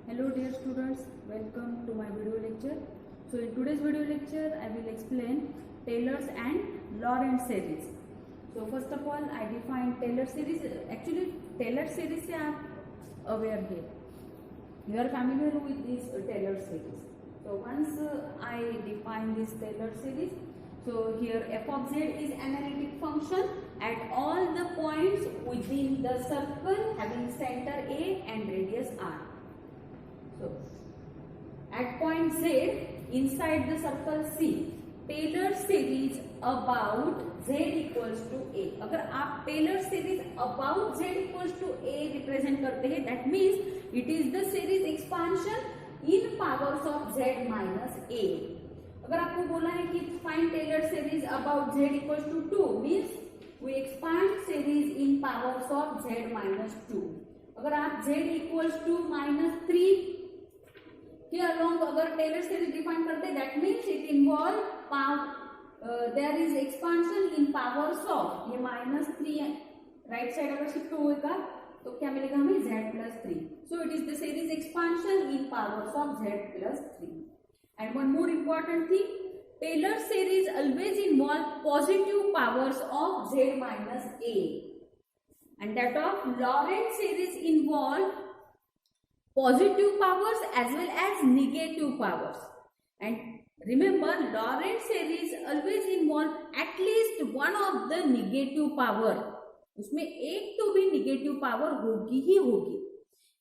Hello dear students, welcome to my video lecture. So in today's video lecture I will explain Taylor's and Lorentz series. So first of all I define Taylor series. Actually Taylor series से आप aware है. You are familiar with this Taylor series. So once I define this Taylor series, so here f of z is analytic function at all the points within the circle having center A and radius R. So at point Z inside the circle C, Taylor series about z equals to A. अगर आप Taylor series about z equals to A represent करते हैं, that means it is the series expansion in powers of z minus A. अगर आपको बोला है कि find Taylor series about z equals to 2 means we expand series in powers of z minus 2. अगर आप z equals to minus 3 के along अगर Taylor series define करते हैं, that means it involve there is expansion in powers of, ये -3 right side अगर shift होगा तो क्या मिलेगा हमें z+3. So it is the series expansion in powers of z+3. And one more important thing, Taylor series always involve positive powers of z minus a and that of Lorentz series involve positive powers as well as negative powers. And remember, Lorentz series always involve at least one of the negative power. उसमें एक तो भी negative power होगी ही होगी.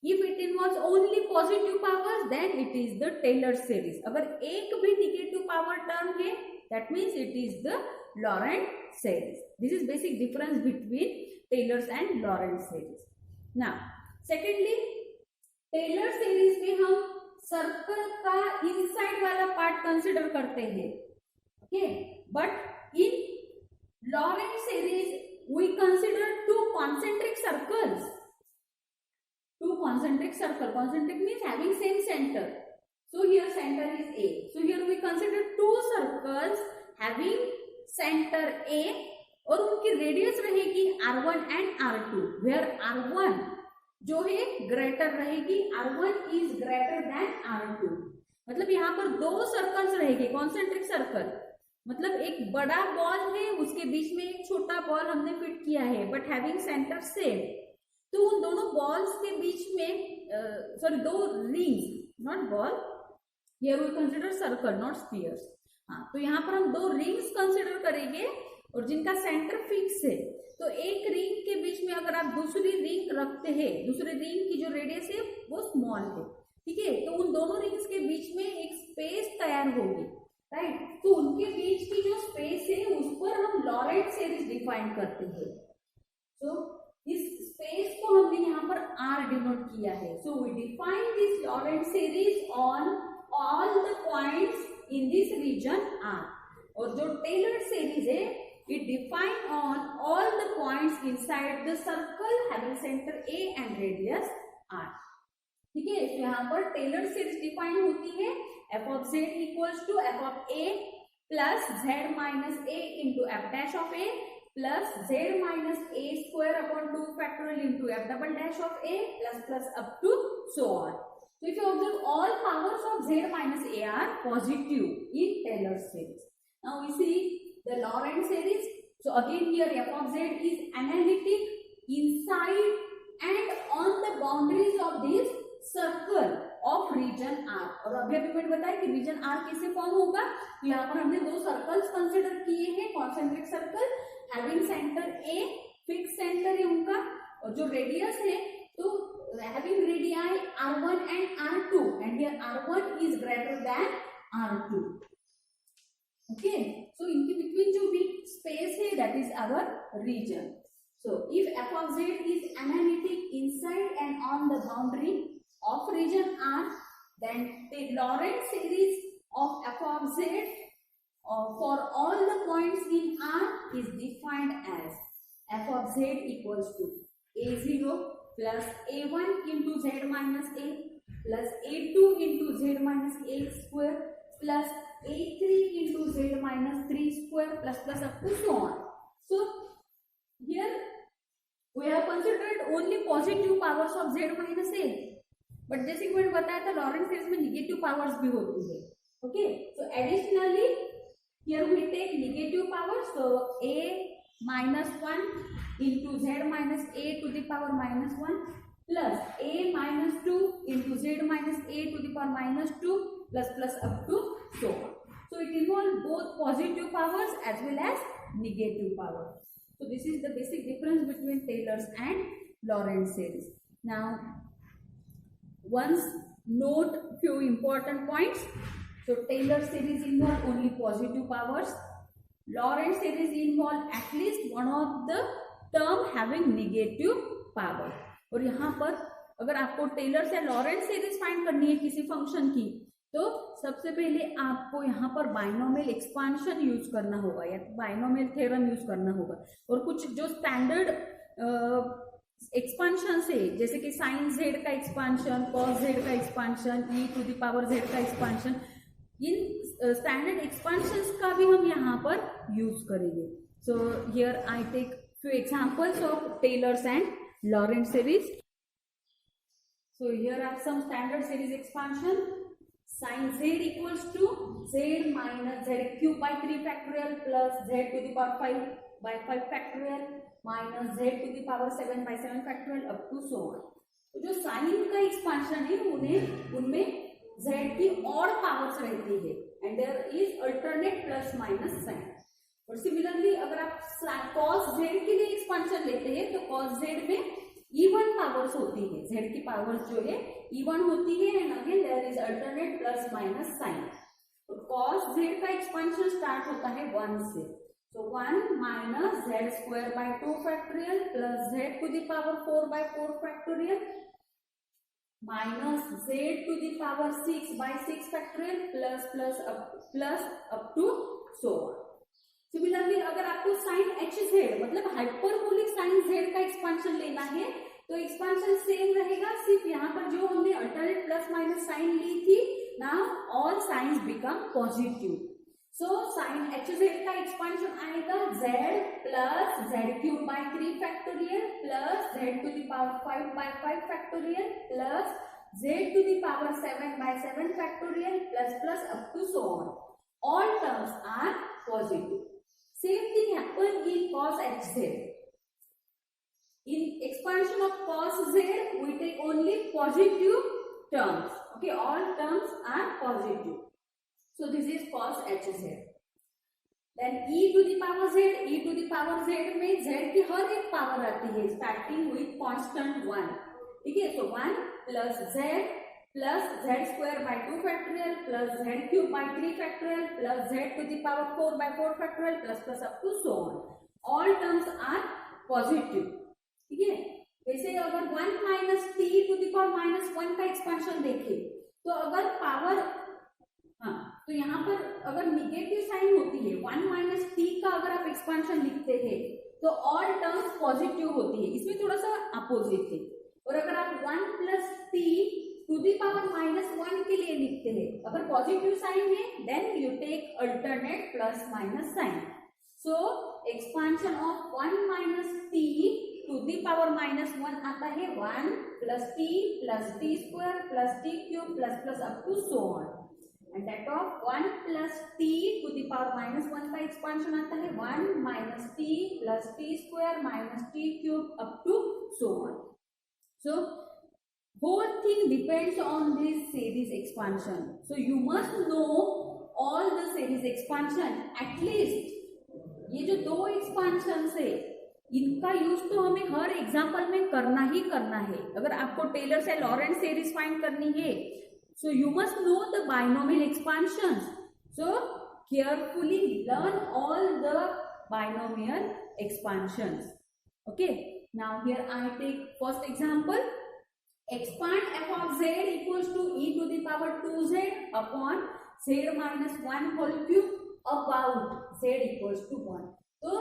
If it involves only positive powers, then it is the Taylor series. अगर एक भी negative power term है, that means it is the Lorentz series. This is basic difference between Taylor's and Lorentz series. Now, secondly, Taylor series में हम circle का inside वाला part consider करते हैं, okay, but in Laurent series we consider two concentric circles. Concentric means having same center. So here center is A. So here we consider two circles having center A और उनकी radius रहेगी R1 and R2, where R1 जो है greater रहेगी, R1 is greater than R2. मतलब यहाँ पर दो सर्कल्स रहेंगे, कॉन्सेंट्रिक सर्कल, मतलब एक बड़ा बॉल है उसके बीच में एक छोटा बॉल हमने फिट किया है, बट हैविंग सेंटर सेम. तो उन दोनों बॉल्स के बीच में दो rings, not ball, here we consider circle not spheres. हाँ, तो यहाँ पर हम दो रिंग्स कंसीडर करेंगे और जिनका सेंटर फिक्स है. तो एक रिंग के बीच में अगर आप दूसरी रिंग रखते हैं, दूसरी रिंग की जो रेडियस है वो स्मॉल है, ठीक है, तो उन दोनों रिंग्स के बीच में एक स्पेस तैयार होगी, राइट. तो उनके बीच की जो स्पेस है उस पर हम लॉरेंट्ज सीरीज डिफाइन करते हैं. सो इस स्पेस को हमने यहाँ पर R डिनोट किया है. So we define this Laurent series on all the points in this region R. और जो टेलर सीरीज है it define on all the points inside the circle having center A and radius R. ठीक है, तो यहाँ पर Taylor series define होती है f of z equals to f of a plus z minus a into f dash of a plus z minus a square upon 2 factorial into f double dash of a plus up to so on. So if you observe, all powers of z minus a are positive in Taylor series. Now we see the Lorentz series. So again here f of z is analytic inside and on the boundaries of this circle of region R. और अभी मैंने बताया कि reason R कैसे form होगा. तो यहाँ पर हमने दो सर्कल्स कंसिडर किए हैं, concentric circle having centre A, fix centre है उनका, और जो रेडियस है तो having radii R1 and R2 and here R1 is greater than R2. Okay, so इनके बिटवीन जो भी स्पेस है that is our region. So if f of z is analytic inside and on the boundary of region R, then the Lorentz series of f of z for all the points in R is defined as f of z equals to a0 plus a1 into z minus a plus a2 into z minus a square plus a3 into z minus 3 square plus up to so on. So here we have considered only positive powers of z minus a. But जैसे कि मैंने बताया था Laurent series में negative powers भी होती है. Okay, so additionally here we take negative powers. So a minus 1 into z minus a to the power minus 1 plus a minus 2 into z minus a to the power minus 2 plus up to so on. So it involves both positive powers as well as negative powers. So this is the basic difference between Taylor's and Lorentz series. Now once note few important points. So Taylor series involve only positive powers. Lorentz series involve at least one of the term having negative power. और यहाँ पर अगर आपको Taylor से Laurent series find करनी है किसी function की, तो सबसे पहले आपको यहाँ पर बाइनोमियल एक्सपांशन यूज करना होगा या बाइनोमियल थ्योरम यूज करना होगा. और कुछ जो स्टैंडर्ड एक्सपांशन है जैसे कि साइन जेड का एक्सपांशन, कॉस जेड का expansion, e to the power z का एक्सपांशन, इन स्टैंडर्ड एक्सपांशंस का भी हम यहाँ पर यूज करेंगे. So here I take few examples of Taylor's and Laurent series. So here are some standard series expansion. Sin z equals to z minus z cube by 3 factorial plus z to the power 5 by 5 factorial minus z to the power 7 by 7 factorial up to so on. तो जो sign का expansion है उनमें z की odd powers रहती है and there is alternate plus minus sign. और similarly अगर आप cos z के लिए एक्सपांशन लेते हैं तो cos z में इवन पावर्स होती है, z की पावर्स जो है इवन होती है and again there is alternate plus minus sign. तो cos z का एक्सपांशन स्टार्ट होता है 1 से. So 1 minus z square by 2 factorial plus z to the power 4 by 4 factorial minus z to the power 6 by 6 factorial plus up to so on. Similarly अगर आपको sign h Z मतलब hyperbolic sign z का expansion लेना है तो expansion same रहेगा, सिर्फ यहाँ पर जो हमने अल्टरनेट प्लस माइनस साइन ली थी, now all signs become positive. So sine h z का एक्सपांशन आएगा z plus z cube by 3 factorial plus z to the power 5 by 5 factorial plus z to the power 7 by 7 factorial plus up to so on. All terms are positive. Same thing happened in cos hz. In expansion of cos z, we take only positive terms. Okay, all terms are positive. So this is cos hz. Then e to the power z. E to the power z में z की हर एक power आती है starting with constant 1. ठीक है, so 1 plus z plus z square by 2 factorial plus z cube by 3 factorial plus z to the power 4 by 4 factorial plus up to so on. All terms are positive. ठीक है, वैसे अगर 1 minus t to the power minus 1 का expansion देखें तो अगर power तो यहाँ पर अगर निगेटिव साइन होती है 1 minus t का अगर आप एक्सपांशन लिखते हैं तो ऑल टर्म्स पॉजिटिव होती है. इसमें थोड़ा सा अपोजिट है. और अगर आप 1 plus t to the power minus 1 के लिए लिखते हैं, अगर पॉजिटिव साइन है then you take alternate plus minus sign. So expansion of 1 minus t to the power minus 1 आता है 1 plus t square plus t cube plus up to so on. And that of 1 plus t to the power minus 1 का expansion आता है 1 minus t square minus t cube up to so on. So whole thing depends on this series expansion. So you must know all the series expansion. At least ये जो दो expansions है इनका use तो हमें हर example में करना ही करना है. अगर आपको टेलर से लॉरेंट सीरीज फाइंड करनी है so you must know the binomial expansions. So carefully learn all the binomial expansions. Okay, now here I take first example. Expand f of z equals to e to the power 2z upon z minus 1 whole cube about z equals to 1. तो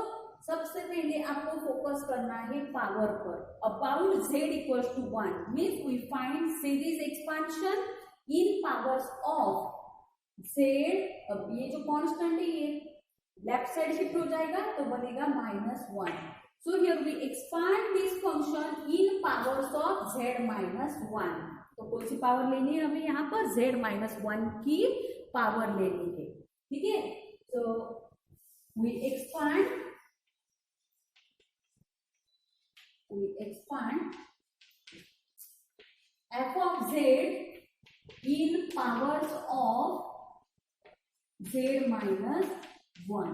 सबसे पहले आपको focus करना है power पर. about z equals to 1 means we find series expansion in powers of z. अब ये जो कांस्टेंट है ये लेफ्ट साइड शिफ्ट हो जाएगा तो बनेगा -1. So here we expand this function in powers of z minus 1. तो कौन सी पावर लेनी है हमें यहाँ पर, z-1 की पावर लेनी है, ठीक है। तो we expand f of z in powers of z-1,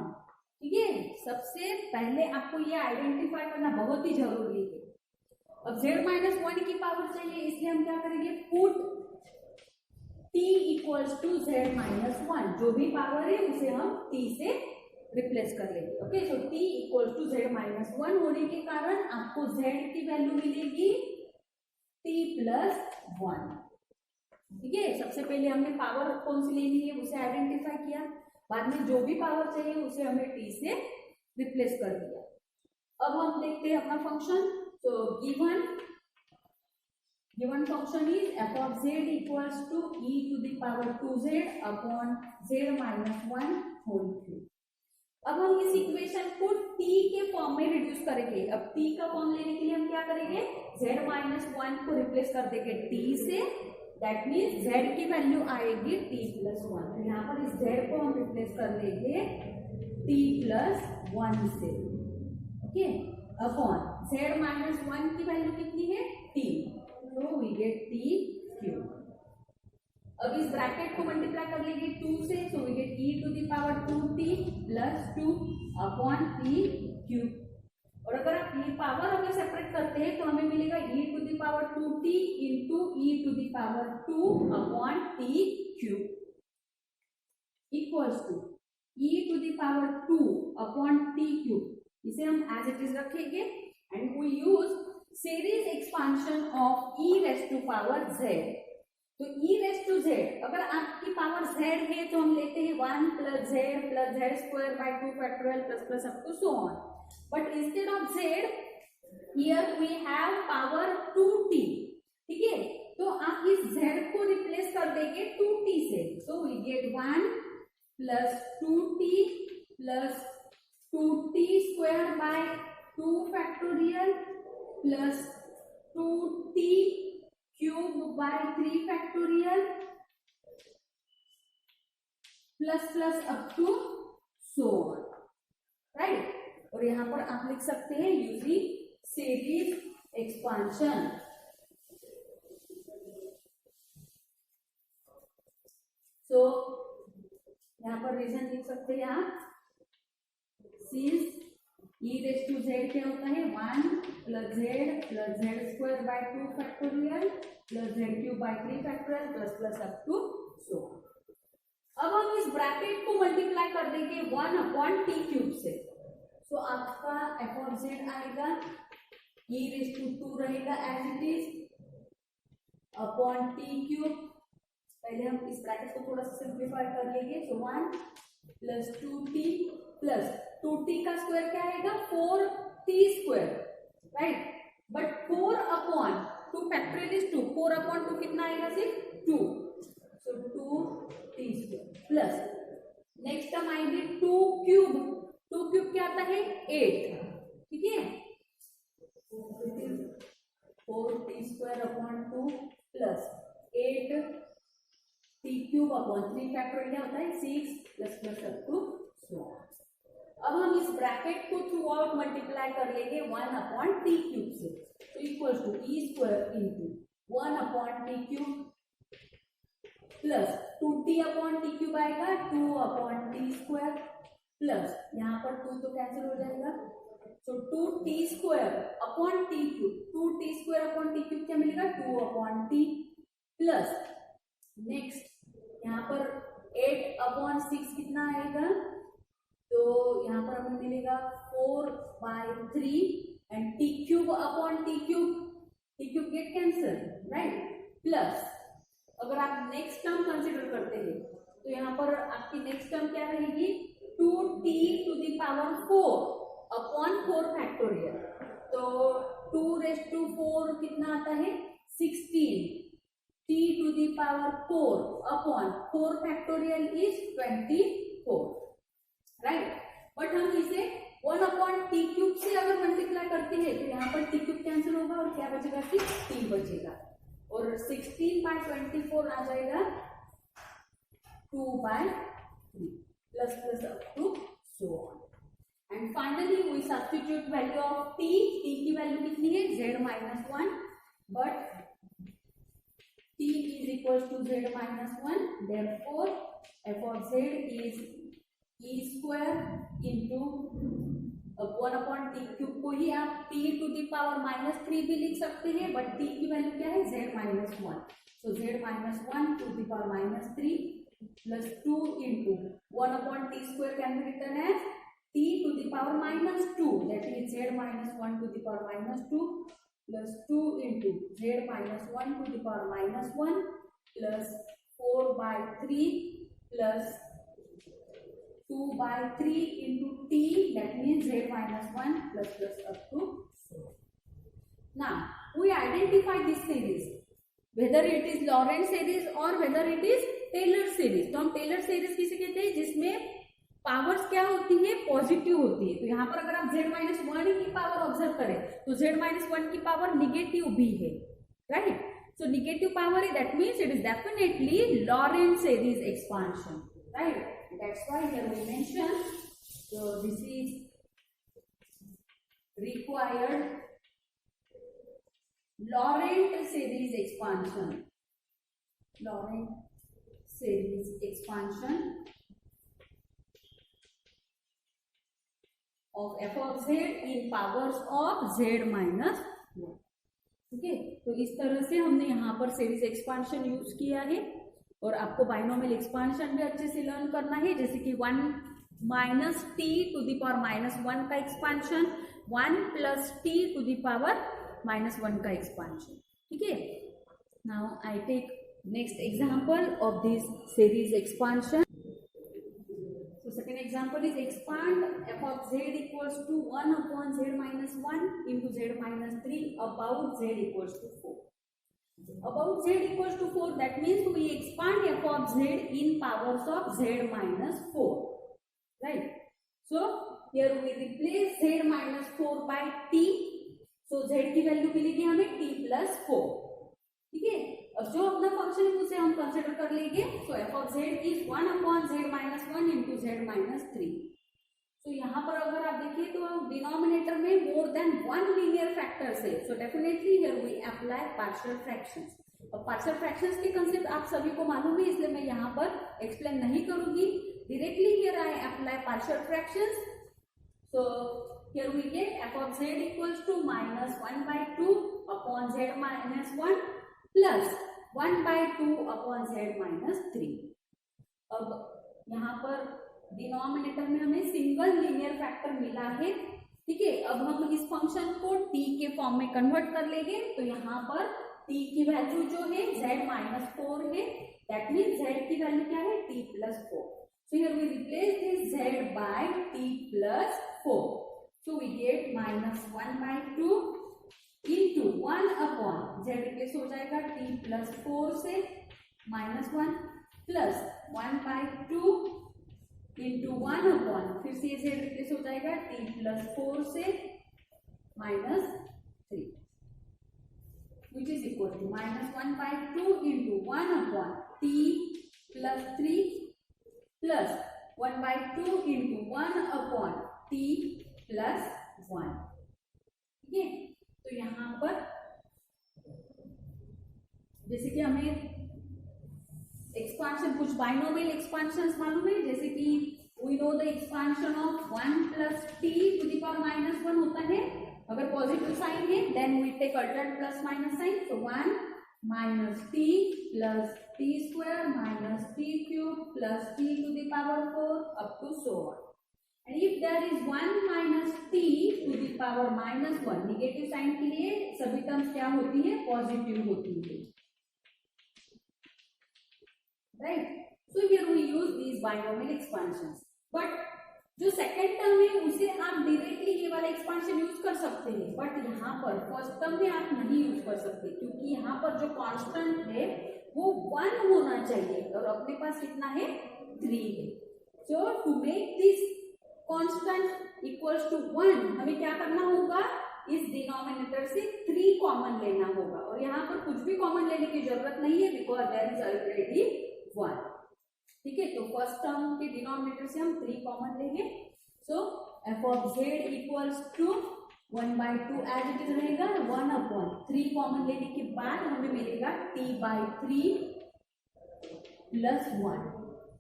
ठीक है। सबसे पहले आपको ये आइडेंटिफाई करना बहुत ही जरूरी है। अब z-1 की पावर चाहिए, इसलिए हम क्या करेंगे, put t equals to z-1, जो भी पावर है उसे हम t से रिप्लेस कर लेंगे। Okay, so t equals to z-1 होने के कारण आपको z की वैल्यू मिलेगी t प्लस 1, ठीक है। सबसे पहले हमने पावर कौन सी लेनी है उसे आइडेंटिफाई किया, बाद में जो भी पावर चाहिए उसे हमने t से रिप्लेस कर दिया। अब हम देखते हैं अपना फंक्शन। तो given function is f of z equals to e to the power 2z upon z-1 whole cube। अब हम इस इक्वेशन को t के फॉर्म में रिड्यूस करेंगे। अब t का फॉर्म लेने के लिए हम क्या करेंगे, z-1 को रिप्लेस कर देंगे t से, दैट मीन्स z की वैल्यू आएगी t प्लस 1। यहाँ पर इस z को हम रिप्लेस कर लेंगे t प्लस 1 से, ओके, अपॉन z-1 की वैल्यू कितनी है, t, तो वी गेट t क्यूब। अब इस ब्रैकेट को मल्टीप्लाई कर लेंगे 2 से, so we get e to the power 2t plus 2 upon t cube. और अगर आप ये पावर हमें सेपरेट करते हैं तो हमें मिलेगा e to the power 2t into e to the power 2 upon t cube equals to e to the power 2 upon t cube. इसे हम एज इट इज रखेंगे and we use series expansion of e raise to power z। तो e raise to z, अगर आपकी power z है तो हम लेते हैं 1 plus z square by 2 factorial plus plus up to so on, but instead of z here we have power 2t, ठीक है। तो आप इस z को रिप्लेस कर देंगे 2t से, so we get 1 plus 2t plus 2t square by 2 factorial plus 2t cube by 3 factorial plus plus up to so on, right. और यहां पर आप लिख सकते हैं यूजिंग सीरीज एक्सपांशन। सो यहां पर रीजन लिख सकते हैं आप, since e raise to z क्या होता है, 1 plus z square by 2 factorial plus z cube by 3 factorial plus plus up to so. अब हम इस ब्रैकेट को मल्टीप्लाई कर देंगे 1 अपॉन t क्यूब से, सो आपका f ऑफ z आएगा e रेज़ टू 2 रहेगा as it is upon t cube. पहले हम इस ब्रैकेट को थोड़ा सा सिंप्लीफाई कर लेंगे, सो 1 प्लस 2t प्लस 2t का स्क्वायर क्या आएगा, 4t square, right. But 4 upon 2 factorial is 2, 4 upon 2 कितना आएगा, सिर्फ 2, सो 2t square plus next term आएगी 2 क्यूब। 2 क्यूब क्या आता है, 8, ठीक है। 4t square upon 2 plus 8t cube upon 3 factorial क्या होता है, 6 plus plus up to so. अब हम इस ब्रैकेट को थ्रू आउट मल्टीप्लाई कर लेंगे 1 अपॉन t क्यूब से, तो equal to e square into 1 upon t cube plus 2t upon t cube आएगा 2 अपॉन t स्क्वायर प्लस यहाँ पर 2 तो कैंसिल हो जाएगा, सो 2t square upon t cube, 2t square upon t cube क्या मिलेगा, 2 अपॉन t प्लस नेक्स्ट यहाँ पर 8 अपॉन 6 कितना आएगा, तो यहाँ पर हमें मिलेगा 4 by 3 and t cube upon t cube get cancel, right. Plus अगर आप नेक्स्ट टर्म कंसिडर करते हैं तो यहाँ पर आपकी नेक्स्ट टर्म क्या रहेगी, 2t to the power 4 upon 4 factorial, तो 2 रेज़ टू 4 कितना आता है, 16, t to the power 4 upon 4 factorial is 24, right. But हम इसे 1 अपॉन t क्यूब से अगर मल्टीप्लाई करते हैं तो यहाँ पर t क्यूब कैंसिल होगा और क्या बचेगा, 6t बचेगा। और 16/24 आ जाएगा 2/3 plus plus up to so on. And finally we substitute value of t. t की वैल्यू कितनी है? z-1, but t is equals to z-1. therefore f of z is e square into 1/t cube को ही आप t to the power -3 भी लिख सकते हैं, but t की वैल्यू क्या है? z-1. So z-1 to the power -3 plus 2 into 1/t square can be written as t to the power -2, that is z-1 to the power -2 plus 2 into z-1 to the power -1 plus 4/3 plus 2/3 into t, that means z-1 plus plus up to 4. Now we identify this series, whether it is Lorentz series or whether it is Taylor series. तो हम Taylor series किसे कहते हैं? जिसमें powers क्या होती है? Positive होती है. तो यहाँ पर अगर आप z-1 की पावर ऑब्जर्व करें तो z-1 की पावर निगेटिव भी है, राइट? सो निगेटिव पावर है, that means it is definitely Laurent series expansion, right? That's why here we mention, so this is required Laurent series expansion. Laurent series expansion of f of z in powers of z-1. ठीक है, तो इस तरह से हमने यहाँ पर series expansion use किया है. और आपको बाइनोमियल एक्सपांशन भी अच्छे से लर्न करना है, जैसे कि 1 minus t to the power -1 का expansion, 1 plus t to the power -1 का एक्सपांशन. ठीक है, now I take next example of this series expansion. So second example is expand f of z equals to 1/z-1 into z-3 about z equals to 4. About z equals to 4, that means we expand f of z in powers of z-4, right? So here we replace z-4 by t. तो z की value मिलेगी हमें t plus 4. ठीक है, अब जो अपना function है उसे हम कंसिडर कर लेंगे. सो f of z is 1/z-1 into z-3. तो यहाँ पर अगर आप देखिए तो डिनोमिनेटर में मोर देन 1 लीनियर फैक्टर्स है. So definitely here we apply partial fractions. अब पार्शियल फ्रैक्शंस के कंसेप्ट आप सभी को मालूम है, इसलिए मैं यहाँ पर एक्सप्लेन नहीं करूंगी. Directly here I apply partial fractions. So here we get f of z equals to -1/2 upon z-1 plus 1/2 upon z-3. अब यहाँ पर डिनोमिनेटर में हमें सिंगल लीनियर फैक्टर मिला है. ठीक है, अब हम इस फंक्शन को t के फॉर्म में कन्वर्ट कर लेंगे. तो यहाँ पर t की वैल्यू जो है z-4 है, दैट मीन्स z की वैल्यू क्या है? t plus 4. So here we replace this z by t plus 4. So we get -1/2 into 1 upon z replace हो जाएगा t प्लस 4 से -1 प्लस 1/2 into 1 upon, फिर से z रिप्लेस हो जाएगा t प्लस 4 से -3, which is equal to -1/2 into 1 upon t plus 3 plus 1/2 into 1 upon t plus 1. ठीक है, तो यहाँ पर जैसे कि हमें एक्सपांशन, कुछ बाइनोमियल एक्सपांशन मालूम है, जैसे कि we know the expansion of 1 plus t to the power -1 होता है. अगर पॉजिटिव साइन है then we take alternate plus minus sign. So 1 minus t plus t square minus t cube plus t to the power 4 up to so on. And if there is 1 minus t to the power -1, negative sign के लिए सभी terms क्या होती है? Positive होती है, right? So here we use these binomial expansions. But जो second term है उसे आप डायरेक्टली ये वाला एक्सपांशन यूज कर सकते हैं, बट यहाँ पर फर्स्ट टर्म में आप नहीं यूज कर सकते, क्योंकि यहाँ पर जो कांस्टेंट है वो 1 होना चाहिए और अपने पास कितना है? 3 है. So to make this constant equals to 1, हमें क्या करना होगा? इस डिनोमिनेटर से 3 कॉमन लेना होगा. और यहाँ पर कुछ भी कॉमन लेने की जरूरत नहीं है बिकॉज देयर इज ऑलरेडी 1। ठीक है, तो फर्स्ट टर्म के डिनोमिनेटर से हम 3 कॉमन लेंगे। So F of Z equals to 1/2 as it is रहेगा, 1/3 कॉमन लेने के बाद हमें मिलेगा t/3 प्लस 1।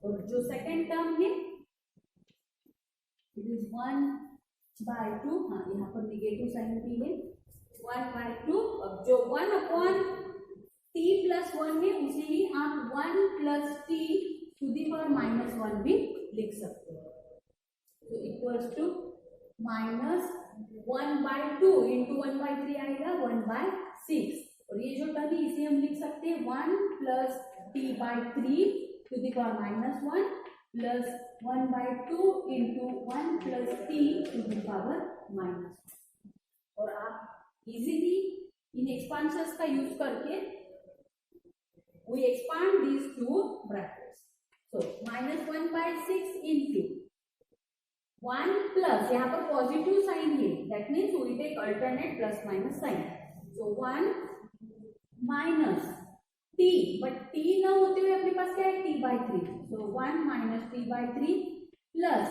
और जो सेकेंड टर्म है इट इज 1/2, हाँ यहाँ पर निगेटिव साइन भी है, 1/2। अब जो 1/t प्लस 1 है उसे ही आप 1 plus t to the power -1 भी लिख सकते हो। तो इक्वल्स टू -1/2 इंटू 1/3 आएगा 1/6। और ये जो टर्म है इसे हम लिख सकते हैं 1 plus t/3 to the power -1 plus 1/2 into 1 plus t to the power -1। और आप इजीली इन एक्सपांशंस का यूज करके we expand these two brackets. So -1/6 into 1 plus, यहाँ पर पॉजिटिव साइन है, that means we take alternate plus minus sign. So 1 minus t, but t ना होते हुए अपने पास क्या है t/3। So 1 minus t/3 plus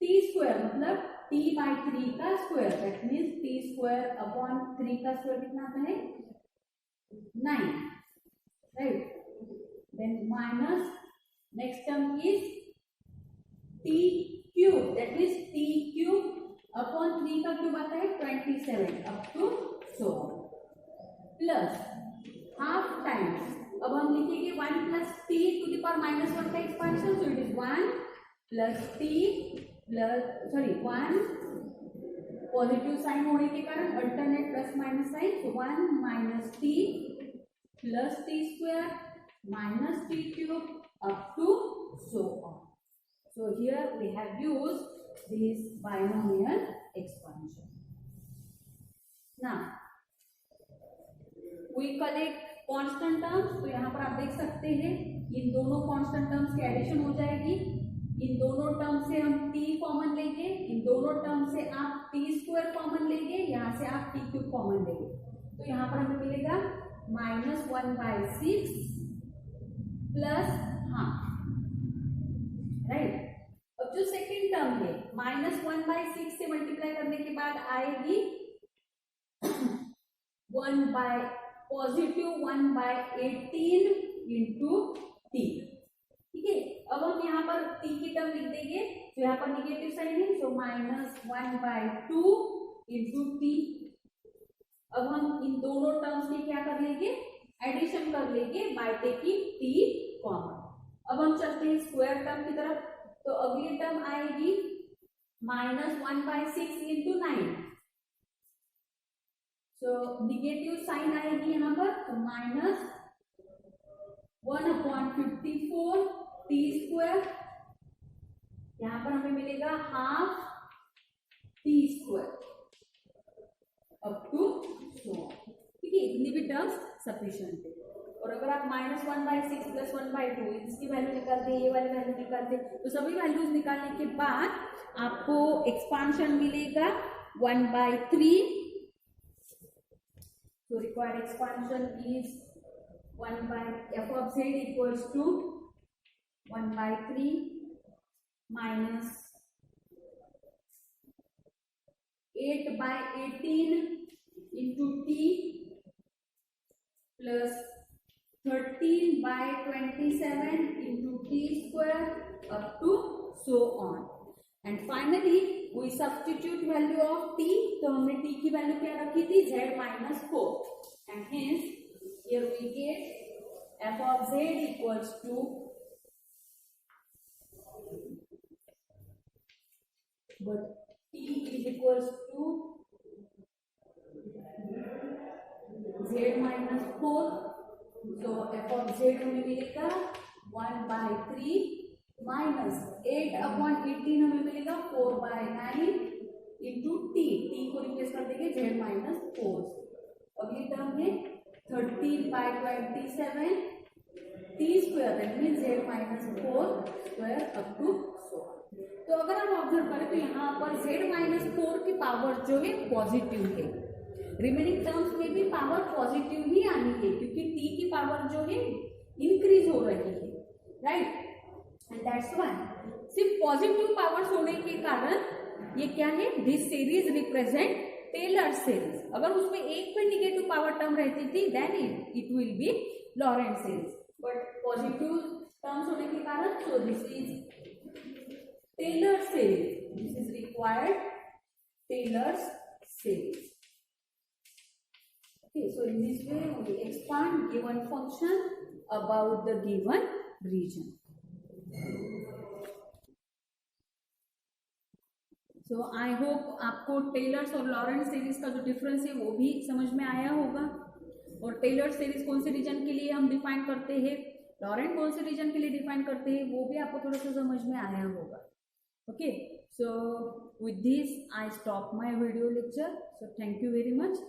t square मतलब t/3 का square, that means t square upon 3 का स्क्वायर कितना आता है 9, right? Then minus next term is t cube, that means t cube upon 3 का क्यूब आता है 27 up to so plus half times। अब हम लिखेंगे 1 plus t to the power -1 का expansion, so it is 1 plus t plus 1 positive sign होने के कारण alternate plus minus sign, so 1 minus t plus t square minus t cube up to so on. So here we have used this binomial expansion. Now we collect constant terms। तो यहाँ पर आप देख सकते हैं इन दोनों constant terms की addition हो जाएगी। इन दोनों टर्म से हम t कॉमन लेंगे, इन दोनों टर्म से आप t स्क्वायर कॉमन लेंगे, यहाँ से आप t क्यूब कॉमन लेंगे। तो यहाँ पर हमें मिलेगा -1/6 प्लस हाफ, राइट। अब जो सेकेंड टर्म है -1/6 से मल्टीप्लाई करने के बाद आएगी 1/18 इंटू t। ठीक है, अब हम यहाँ पर t की टर्म लिख देंगे, तो यहाँ पर निगेटिव साइन है, सो -1/2 इंटू t। अब हम इन दोनों टर्म्स की क्या कर लेंगे एडिशन कर लेंगे बाय टेकिंग t कॉमन। अब हम चलते हैं स्क्वायर टर्म की तरफ, तो अगली टर्म आएगी -1/6 इंटू 9। सो निगेटिव साइन आएगी यहाँ पर, तो -1/54 t स्क्वायर, यहाँ पर हमें मिलेगा half t square up to so. ठीक है, इतनी भी टर्म्स सफिशिएंट है। और अगर आप -1/6 प्लस 1/2 इसकी वैल्यू निकालते हैं, ये वाली वैल्यू निकालते हैं, तो सभी वैल्यूज निकालने के बाद आपको एक्सपांशन मिलेगा 1/3। तो required expansion is 1/f of z equals to 1/3 minus 8/18 into t plus 13/27 into t square up to so on. And finally we substitute value of t, तो हमने t की वैल्यू क्या रखी थी z-4, and hence here we get f of z equals to but t is equals to z-4। so f of z हमें मिलेगा 1/3 minus 8/18 हमें मिलेगा 4/9 इंटू t को रिप्लेस कर देंगे z-4। अगली टर्म है 13/27 t square, that mean z-4 square up to so. तो अगर आप ऑब्जर्व करें तो यहाँ पर z-4 की पावर जो है पॉजिटिव है, रिमेनिंग टर्म्स में भी पावर पॉजिटिव ही आनी है, क्योंकि राइट, एंड दैट्स व्हाई सिर्फ पॉजिटिव पावर्स होने के कारण ये क्या है, this series represent Taylor series. अगर उसमें एक भी निगेटिव पावर टर्म रहती थी then it will be Laurent series, but positive terms होने के कारण so this is Taylor series, this is required Taylor's series. Okay, so in this way we expand given function about the given region. So I hope आपको tailors और Laurent series का जो difference है वो भी समझ में आया होगा, और टेलर सीरीज कौन से रीजन के लिए हम डिफाइन करते हैं, लॉरेंट कौन से रीजन के लिए डिफाइन करते हैं, वो भी आपको थोड़ा सा समझ में आया होगा। Okay, so with this I stop my video lecture. So thank you very much.